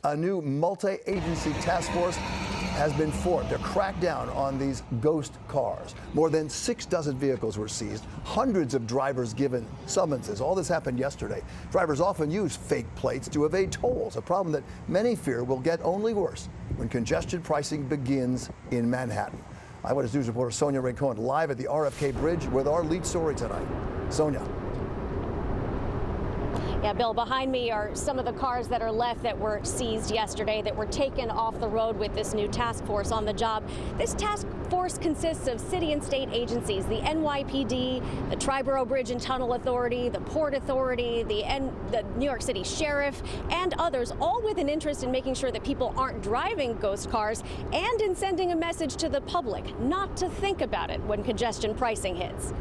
A new multi-agency task force has been formed to crack down on these ghost cars. More than 6 vehicles were seized, hundreds of drivers given summonses. All this happened yesterday. Drivers often use fake plates to evade tolls, a problem that many fear will get only worse when congestion pricing begins in Manhattan. Eyewitness News reporter Sonia Rincon live at the RFK Bridge with our lead story tonight. Sonia. Yeah, Bill, behind me are some of the cars that are left that were seized yesterday, that were taken off the road with this new task force on the job. This task force consists of city and state agencies, the NYPD, the Triborough Bridge and Tunnel Authority, the Port Authority, the New York City Sheriff, and others, all with an interest in making sure that people aren't driving ghost cars and in sending a message to the public not to think about it when congestion pricing hits.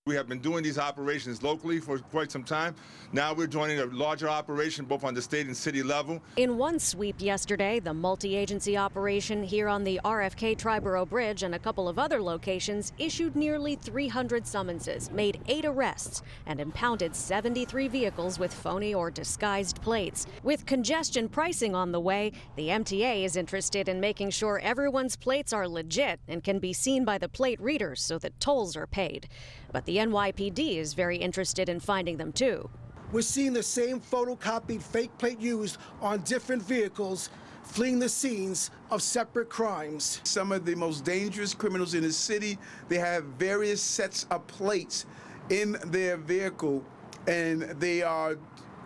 We have been doing these operations locally for quite some time. Now we're joining a larger operation both on the state and city level. In one sweep yesterday, the multi-agency operation here on the RFK Triborough Bridge and a couple of other locations issued nearly 300 summonses, made 8 arrests, and impounded 73 vehicles with phony or disguised plates. With congestion pricing on the way, the MTA is interested in making sure everyone's plates are legit and can be seen by the plate readers so that tolls are paid. But the NYPD is very interested in finding them, too. We're seeing the same photocopied fake plate used on different vehicles, fleeing the scenes of separate crimes. Some of the most dangerous criminals in the city, they have various sets of plates in their vehicle, and they are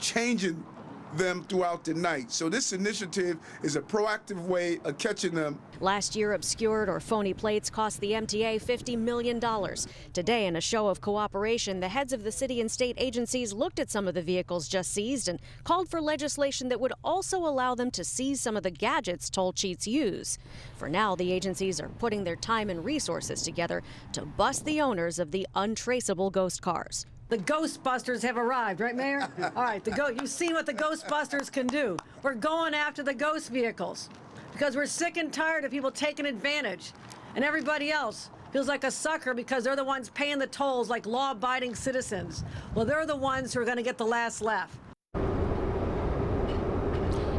changing them throughout the night. So this initiative is a proactive way of catching them. Last year, obscured or phony plates cost the MTA $50 million. Today, in a show of cooperation, the heads of the city and state agencies looked at some of the vehicles just seized and called for legislation that would also allow them to seize some of the gadgets toll cheats use. For now, the agencies are putting their time and resources together to bust the owners of the untraceable ghost cars. The Ghostbusters have arrived, right, Mayor? All right, you've seen what the Ghostbusters can do. We're going after the ghost vehicles because we're sick and tired of people taking advantage. And everybody else feels like a sucker because they're the ones paying the tolls like law-abiding citizens. Well, they're the ones who are going to get the last laugh.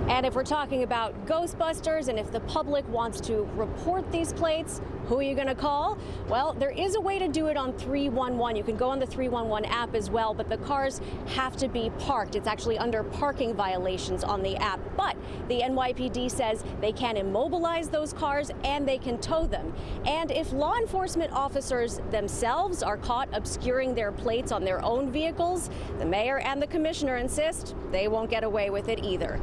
And if we're talking about Ghostbusters and if the public wants to report these plates, who are you going to call? Well, there is a way to do it on 311. You can go on the 311 app as well, but the cars have to be parked. It's actually under parking violations on the app. But the NYPD says they can immobilize those cars and they can tow them. And if law enforcement officers themselves are caught obscuring their plates on their own vehicles, the mayor and the commissioner insist they won't get away with it either.